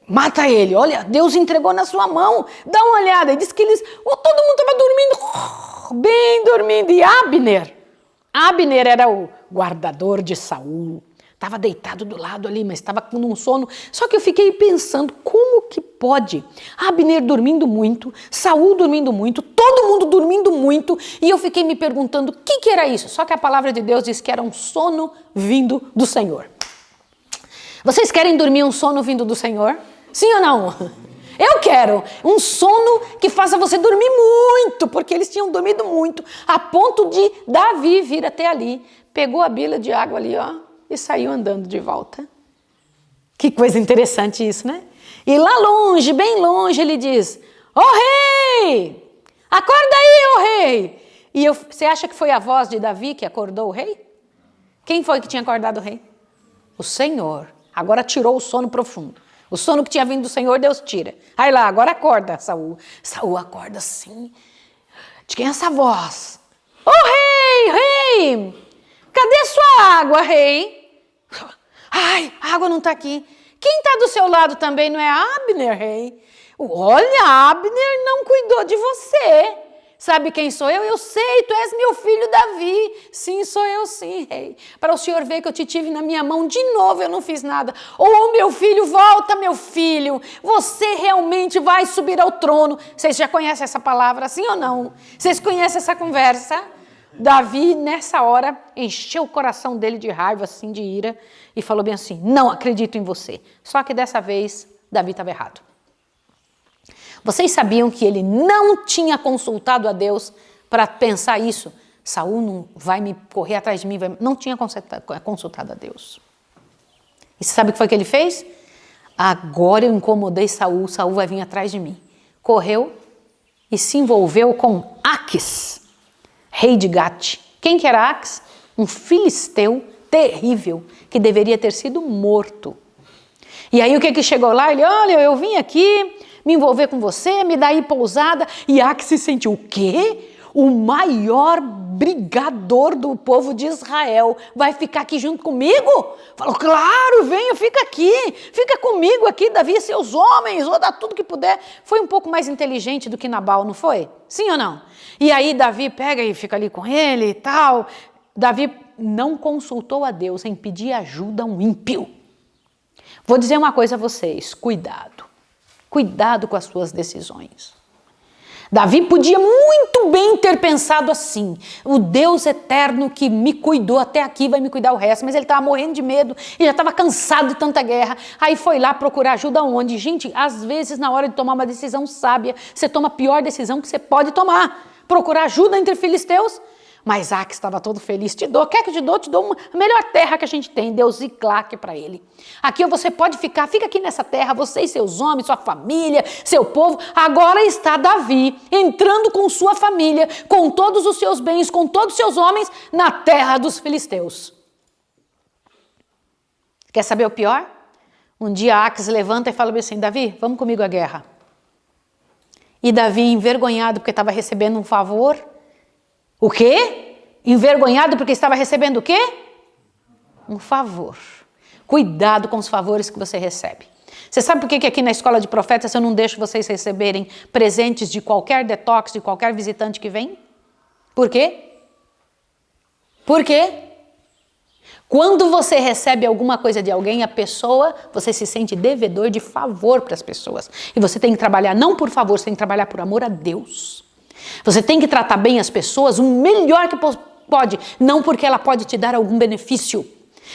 mata ele, olha, Deus entregou na sua mão, dá uma olhada. E diz que todo mundo estava dormindo, bem dormindo. E Abner era o guardador de Saul, estava deitado do lado ali, mas estava com um sono. Só que eu fiquei pensando, como que pode? Abner dormindo muito, Saul dormindo muito, todo mundo dormindo muito, e eu fiquei me perguntando o que era isso. Só que a palavra de Deus diz que era um sono vindo do Senhor. Vocês querem dormir um sono vindo do Senhor? Sim ou não? Eu quero um sono que faça você dormir muito, porque eles tinham dormido muito, a ponto de Davi vir até ali, pegou a bilha de água ali, ó, e saiu andando de volta. Que coisa interessante isso, né? E lá longe, bem longe, ele diz, ô rei, acorda aí, ô rei. E você acha que foi a voz de Davi que acordou o rei? Quem foi que tinha acordado o rei? O Senhor. Agora tirou o sono profundo. O sono que tinha vindo do Senhor, Deus tira. Aí lá, agora acorda, Saul. Saul acorda assim. De quem é essa voz? Ô rei, cadê sua água, rei? Ai, a água não está aqui. Quem está do seu lado também não é Abner, rei? Olha, Abner não cuidou de você. Sabe quem sou eu? Eu sei, tu és meu filho Davi. Sim, sou eu sim, rei. Para o senhor ver que eu te tive na minha mão de novo, eu não fiz nada. Oh, meu filho, volta, meu filho. Você realmente vai subir ao trono. Vocês já conhecem essa palavra, sim ou não? Vocês conhecem essa conversa? Davi, nessa hora, encheu o coração dele de raiva, assim, de ira, e falou bem assim, não acredito em você. Só que dessa vez, Davi estava errado. Vocês sabiam que ele não tinha consultado a Deus para pensar isso? Saul não vai me correr atrás de mim, não tinha consultado a Deus. E você sabe o que foi que ele fez? Agora eu incomodei Saul, Saul vai vir atrás de mim. Correu e se envolveu com Aques, rei de Gate. Quem que era Aques? Um filisteu terrível, que deveria ter sido morto. E aí o que chegou lá? Ele, olha, eu vim aqui me envolver com você, me dar aí pousada. E Aques se sentiu, o quê? O maior brigador do povo de Israel vai ficar aqui junto comigo? Falou, claro, venha, fica aqui, fica comigo aqui, Davi e seus homens, vou dar tudo que puder. Foi um pouco mais inteligente do que Nabal, não foi? Sim ou não? E aí Davi pega e fica ali com ele e tal. Davi não consultou a Deus em pedir ajuda a um ímpio. Vou dizer uma coisa a vocês, cuidado. Cuidado com as suas decisões. Davi podia muito bem ter pensado assim, o Deus eterno que me cuidou até aqui vai me cuidar o resto, mas ele estava morrendo de medo e já estava cansado de tanta guerra, aí foi lá procurar ajuda onde? Gente, às vezes na hora de tomar uma decisão sábia, você toma a pior decisão que você pode tomar, procurar ajuda entre filisteus. Mas Aques estava todo feliz, te dou, quer que eu te dou a melhor terra que a gente tem, deu Ziclac para ele. Aqui você pode ficar, fica aqui nessa terra, você e seus homens, sua família, seu povo. Agora está Davi entrando com sua família, com todos os seus bens, com todos os seus homens, na terra dos filisteus. Quer saber o pior? Um dia Aques levanta e fala assim, Davi, vamos comigo à guerra. E Davi, envergonhado porque estava recebendo um favor, o quê? Envergonhado porque estava recebendo o quê? Um favor. Cuidado com os favores que você recebe. Você sabe por que aqui na Escola de Profetas eu não deixo vocês receberem presentes de qualquer detox, de qualquer visitante que vem? Por quê? Por quê? Quando você recebe alguma coisa de alguém, a pessoa, você se sente devedor de favor para as pessoas. E você tem que trabalhar não por favor, você tem que trabalhar por amor a Deus. Você tem que tratar bem as pessoas o melhor que pode, não porque ela pode te dar algum benefício.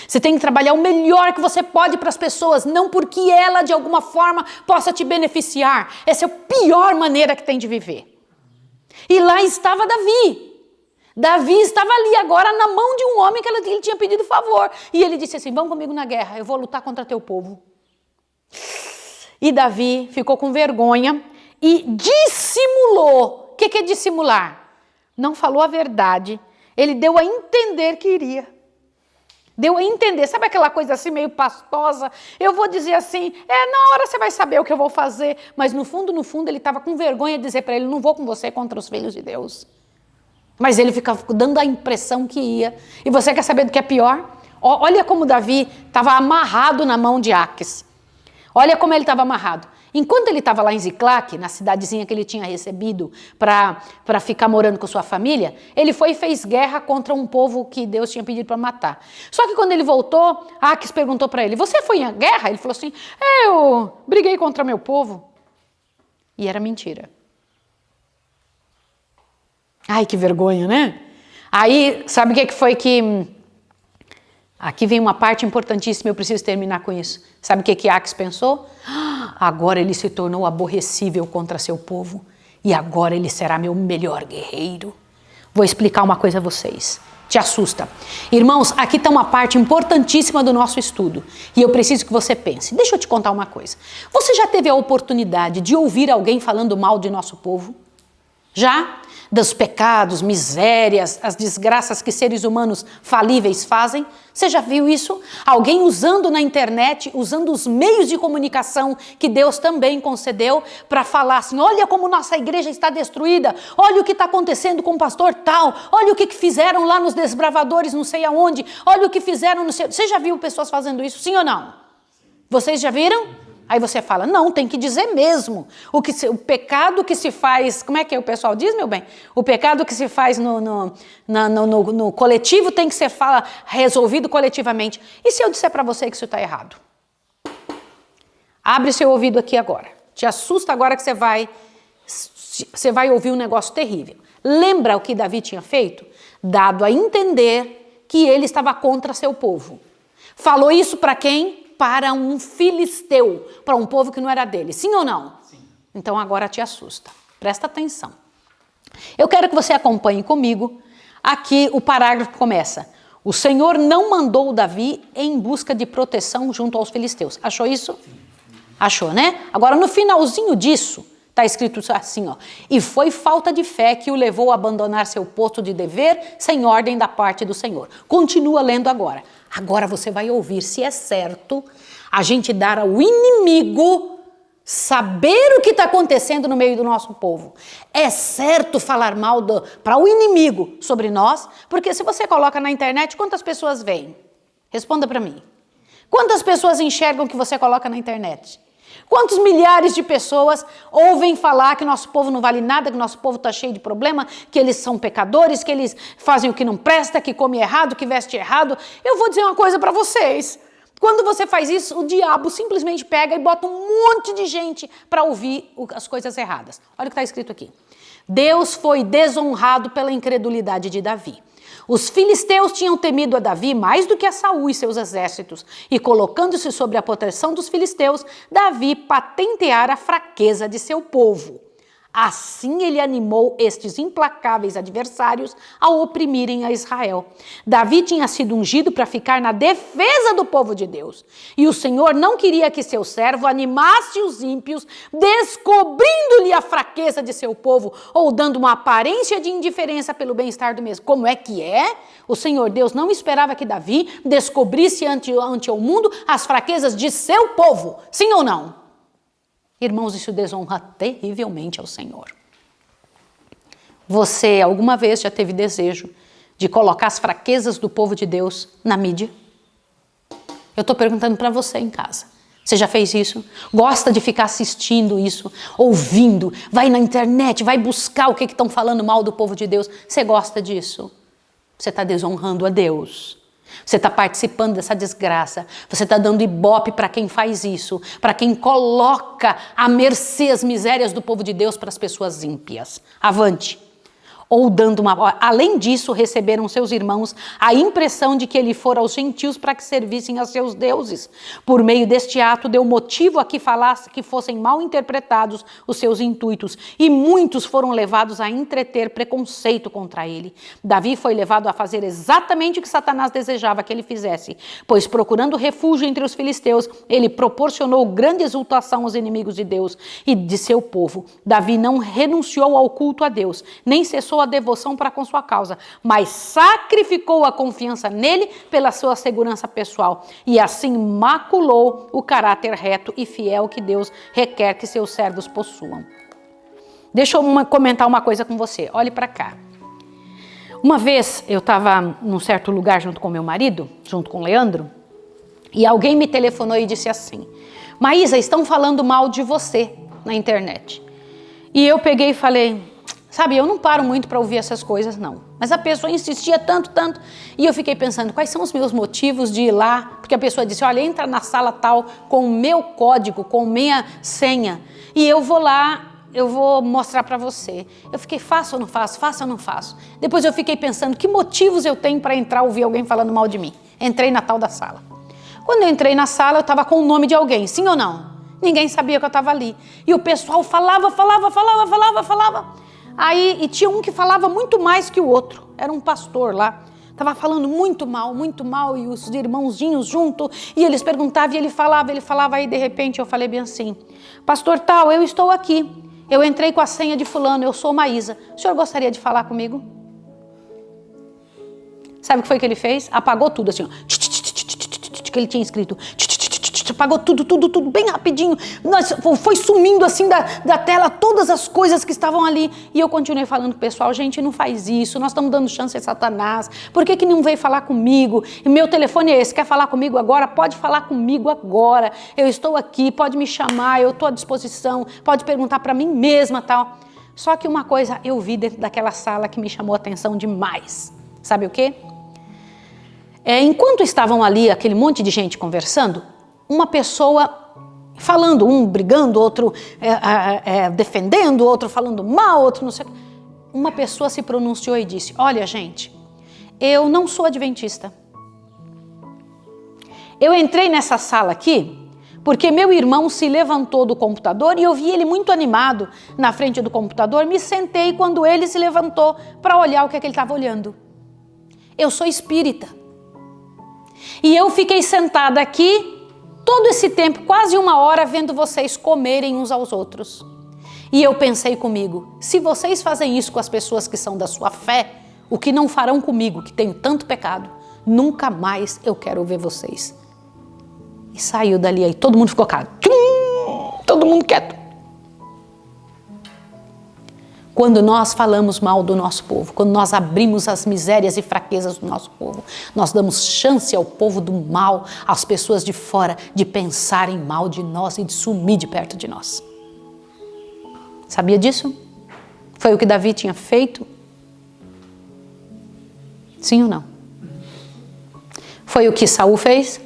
Você tem que trabalhar o melhor que você pode para as pessoas, não porque ela de alguma forma possa te beneficiar. Essa é a pior maneira que tem de viver. E lá estava Davi. Davi estava ali agora na mão de um homem que ele tinha pedido favor. E ele disse assim, vamos comigo na guerra, eu vou lutar contra teu povo. E Davi ficou com vergonha e dissimulou. O que é dissimular? Não falou a verdade. Ele deu a entender que iria. Deu a entender. Sabe aquela coisa assim meio pastosa? Eu vou dizer assim, na hora você vai saber o que eu vou fazer. Mas no fundo, ele estava com vergonha de dizer para ele, não vou com você contra os filhos de Deus. Mas ele ficava dando a impressão que ia. E você quer saber do que é pior? Olha como Davi estava amarrado na mão de Aques. Olha como ele estava amarrado. Enquanto ele estava lá em Ziclac, na cidadezinha que ele tinha recebido para ficar morando com sua família, ele foi e fez guerra contra um povo que Deus tinha pedido para matar. Só que quando ele voltou, Aques perguntou para ele, você foi em guerra? Ele falou assim, eu briguei contra meu povo. E era mentira. Ai, que vergonha, né? Aí, sabe o que foi que... Aqui vem uma parte importantíssima, eu preciso terminar com isso. Sabe o que Aques pensou? Agora ele se tornou aborrecível contra seu povo e agora ele será meu melhor guerreiro. Vou explicar uma coisa a vocês. Te assusta. Irmãos, aqui está uma parte importantíssima do nosso estudo e eu preciso que você pense. Deixa eu te contar uma coisa. Você já teve a oportunidade de ouvir alguém falando mal de nosso povo? Já? Dos pecados, misérias, as desgraças que seres humanos falíveis fazem? Você já viu isso? Alguém usando na internet, usando os meios de comunicação que Deus também concedeu para falar assim, olha como nossa igreja está destruída, olha o que está acontecendo com o pastor tal, olha o que fizeram lá nos desbravadores não sei aonde, olha o que fizeram no seu... Você já viu pessoas fazendo isso, sim ou não? Vocês já viram? Aí você fala, não, tem que dizer mesmo. O pecado que se faz, como é que o pessoal diz, meu bem? O pecado que se faz no coletivo tem que ser resolvido coletivamente. E se eu disser para você que isso está errado? Abre seu ouvido aqui agora. Te assusta agora que você vai ouvir um negócio terrível. Lembra o que Davi tinha feito? Dado a entender que ele estava contra seu povo. Falou isso para quem? Para um filisteu, para um povo que não era dele. Sim ou não? Sim. Então agora te assusta. Presta atenção. Eu quero que você acompanhe comigo. Aqui o parágrafo começa. O Senhor não mandou Davi em busca de proteção junto aos filisteus. Achou isso? Achou, né? Agora no finalzinho disso, está escrito assim, ó. E foi falta de fé que o levou a abandonar seu posto de dever sem ordem da parte do Senhor. Continua lendo agora. Agora você vai ouvir se é certo a gente dar ao inimigo saber o que está acontecendo no meio do nosso povo. É certo falar mal para o inimigo sobre nós? Porque se você coloca na internet, quantas pessoas veem? Responda para mim. Quantas pessoas enxergam o que você coloca na internet? Quantos milhares de pessoas ouvem falar que nosso povo não vale nada, que nosso povo está cheio de problema, que eles são pecadores, que eles fazem o que não presta, que come errado, que veste errado? Eu vou dizer uma coisa para vocês. Quando você faz isso, o diabo simplesmente pega e bota um monte de gente para ouvir as coisas erradas. Olha o que está escrito aqui. Deus foi desonrado pela incredulidade de Davi. Os filisteus tinham temido a Davi mais do que a Saul e seus exércitos, e colocando-se sobre a proteção dos filisteus, Davi patenteara a fraqueza de seu povo. Assim ele animou estes implacáveis adversários a oprimirem a Israel. Davi tinha sido ungido para ficar na defesa do povo de Deus. E o Senhor não queria que seu servo animasse os ímpios, descobrindo-lhe a fraqueza de seu povo, ou dando uma aparência de indiferença pelo bem-estar do mesmo. Como é que é? O Senhor Deus não esperava que Davi descobrisse ante o mundo as fraquezas de seu povo. Sim ou não? Irmãos, isso desonra terrivelmente ao Senhor. Você alguma vez já teve desejo de colocar as fraquezas do povo de Deus na mídia? Eu estou perguntando para você em casa. Você já fez isso? Gosta de ficar assistindo isso, ouvindo? Vai na internet, vai buscar o que estão falando mal do povo de Deus? Você gosta disso? Você está desonrando a Deus. Você está participando dessa desgraça. Você está dando ibope para quem faz isso, para quem coloca à mercê as misérias do povo de Deus para as pessoas ímpias. Avante. Ou dando uma... Além disso, receberam seus irmãos a impressão de que ele fora aos gentios para que servissem a seus deuses. Por meio deste ato, deu motivo a que fossem mal interpretados os seus intuitos, e muitos foram levados a entreter preconceito contra ele. Davi foi levado a fazer exatamente o que Satanás desejava que ele fizesse, pois procurando refúgio entre os filisteus, ele proporcionou grande exultação aos inimigos de Deus e de seu povo. Davi não renunciou ao culto a Deus, nem cessou a devoção para com sua causa, mas sacrificou a confiança nele pela sua segurança pessoal, e assim maculou o caráter reto e fiel que Deus requer que seus servos possuam. Deixa eu comentar uma coisa com você, olhe para cá. Uma vez eu estava num certo lugar junto com meu marido, junto com o Leandro, e alguém me telefonou e disse assim: Maísa, estão falando mal de você na internet. E eu peguei e falei... Sabe, eu não paro muito para ouvir essas coisas, não. Mas a pessoa insistia tanto, e eu fiquei pensando, quais são os meus motivos de ir lá? Porque a pessoa disse, olha, entra na sala tal com o meu código, com minha senha, e eu vou lá, eu vou mostrar para você. Eu fiquei, faço ou não faço? Faço ou não faço? Depois eu fiquei pensando, que motivos eu tenho para entrar ouvir alguém falando mal de mim? Entrei na tal da sala. Quando eu entrei na sala, eu estava com o nome de alguém, sim ou não? Ninguém sabia que eu estava ali. E o pessoal falava. Aí, e tinha um que falava muito mais que o outro, era um pastor lá, estava falando muito mal, e os irmãozinhos junto, e eles perguntavam, e ele falava, aí de repente eu falei bem assim, pastor tal, eu estou aqui, eu entrei com a senha de fulano, eu sou Maísa, o senhor gostaria de falar comigo? Sabe o que foi que ele fez? Apagou tudo assim, ó, que ele tinha escrito, apagou tudo bem rapidinho, foi sumindo assim da tela todas as coisas que estavam ali, e eu continuei falando com o pessoal, gente, não faz isso, nós estamos dando chance a Satanás, por que não veio falar comigo? E meu telefone é esse, quer falar comigo agora? Pode falar comigo agora, eu estou aqui, pode me chamar, eu estou à disposição, pode perguntar para mim mesma, tal. Só que uma coisa eu vi dentro daquela sala que me chamou a atenção demais, sabe o quê? Enquanto estavam ali aquele monte de gente conversando, uma pessoa falando, um brigando, outro defendendo, outro falando mal, outro não sei o que. uma pessoa se pronunciou e disse: olha, gente, eu não sou adventista. Eu entrei nessa sala aqui porque meu irmão se levantou do computador e eu vi ele muito animado na frente do computador. Me sentei quando ele se levantou para olhar o que ele estava olhando. Eu sou espírita. E eu fiquei sentada aqui todo esse tempo, quase 1 hora, vendo vocês comerem uns aos outros. E eu pensei comigo, se vocês fazem isso com as pessoas que são da sua fé, o que não farão comigo, que tenho tanto pecado, nunca mais eu quero ver vocês. E saiu dali, aí todo mundo ficou calado. Todo mundo quieto. Quando nós falamos mal do nosso povo, quando nós abrimos as misérias e fraquezas do nosso povo, nós damos chance ao povo do mal, às pessoas de fora, de pensarem mal de nós e de sumir de perto de nós. Sabia disso? Foi o que Davi tinha feito? Sim ou não? Foi o que Saul fez?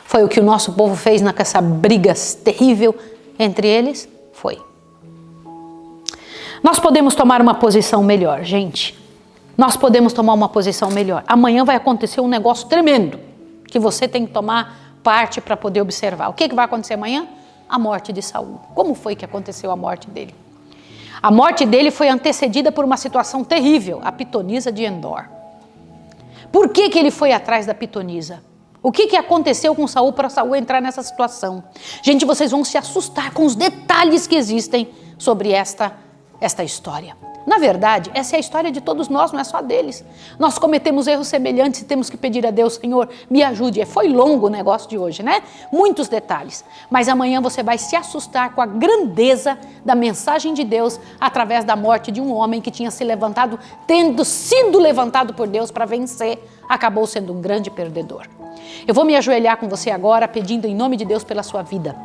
Foi o que o nosso povo fez nessa briga terrível entre eles? Foi. Nós podemos tomar uma posição melhor, gente. Nós podemos tomar uma posição melhor. Amanhã vai acontecer um negócio tremendo, que você tem que tomar parte para poder observar. O que vai acontecer amanhã? A morte de Saul. Como foi que aconteceu a morte dele? A morte dele foi antecedida por uma situação terrível, a pitonisa de Endor. Por que ele foi atrás da pitonisa? O que aconteceu com Saul para Saul entrar nessa situação? Gente, vocês vão se assustar com os detalhes que existem sobre esta história. Na verdade, essa é a história de todos nós, não é só deles. Nós cometemos erros semelhantes e temos que pedir a Deus: Senhor, me ajude. Foi longo o negócio de hoje, né? Muitos detalhes. Mas amanhã você vai se assustar com a grandeza da mensagem de Deus através da morte de um homem que tinha se levantado, tendo sido levantado por Deus para vencer, acabou sendo um grande perdedor. Eu vou me ajoelhar com você agora, pedindo em nome de Deus pela sua vida.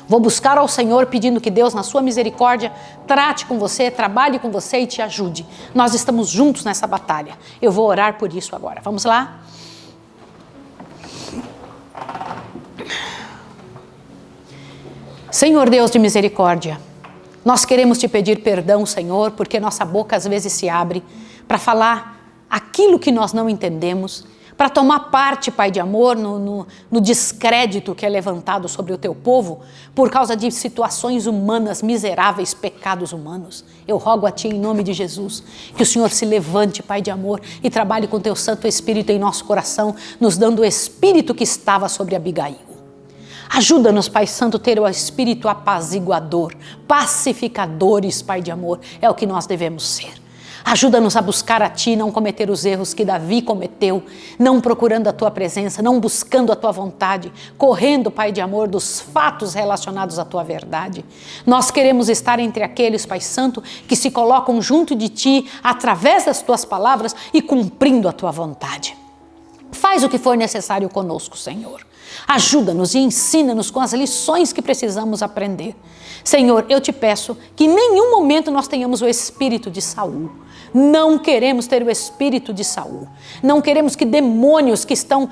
Vou buscar ao Senhor pedindo que Deus, na sua misericórdia, trate com você, trabalhe com você e te ajude. Nós estamos juntos nessa batalha. Eu vou orar por isso agora. Vamos lá? Senhor Deus de misericórdia, nós queremos te pedir perdão, Senhor, porque nossa boca às vezes se abre para falar aquilo que nós não entendemos, para tomar parte, Pai de amor, no descrédito que é levantado sobre o teu povo por causa de situações humanas, miseráveis, pecados humanos. Eu rogo a Ti em nome de Jesus, que o Senhor se levante, Pai de amor, e trabalhe com Teu Santo Espírito em nosso coração, nos dando o Espírito que estava sobre Abigail. Ajuda-nos, Pai Santo, ter o Espírito apaziguador, pacificadores, Pai de amor, é o que nós devemos ser. Ajuda-nos a buscar a Ti, não cometer os erros que Davi cometeu, não procurando a Tua presença, não buscando a Tua vontade, correndo, Pai de amor, dos fatos relacionados à Tua verdade. Nós queremos estar entre aqueles, Pai Santo, que se colocam junto de Ti, através das Tuas palavras e cumprindo a Tua vontade. Faz o que for necessário conosco, Senhor. Ajuda-nos e ensina-nos com as lições que precisamos aprender. Senhor, eu te peço que em nenhum momento nós tenhamos o espírito de Saul. Não queremos ter o espírito de Saul. Não queremos que demônios que estão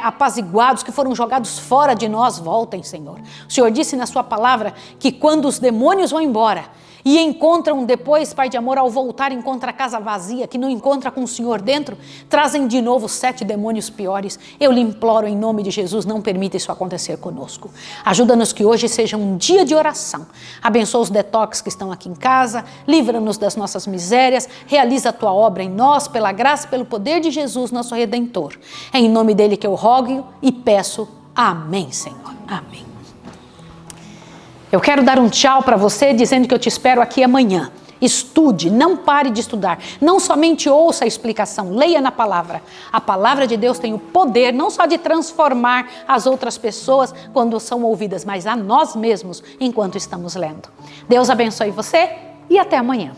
apaziguados, que foram jogados fora de nós, voltem, Senhor. O Senhor disse na sua palavra que quando os demônios vão embora e encontram depois, Pai de amor, ao voltar, encontra a casa vazia, que não encontra com o Senhor dentro, trazem de novo 7 demônios piores. Eu lhe imploro em nome de Jesus, não permita isso acontecer conosco. Ajuda-nos que hoje seja um dia de oração. Abençoa os detox que estão aqui em casa, livra-nos das nossas misérias, realiza a Tua obra em nós, pela graça e pelo poder de Jesus, nosso Redentor. É em nome dele que eu rogo e peço. Amém, Senhor. Amém. Eu quero dar um tchau para você, dizendo que eu te espero aqui amanhã. Estude, não pare de estudar. Não somente ouça a explicação, leia na palavra. A palavra de Deus tem o poder não só de transformar as outras pessoas quando são ouvidas, mas a nós mesmos enquanto estamos lendo. Deus abençoe você e até amanhã.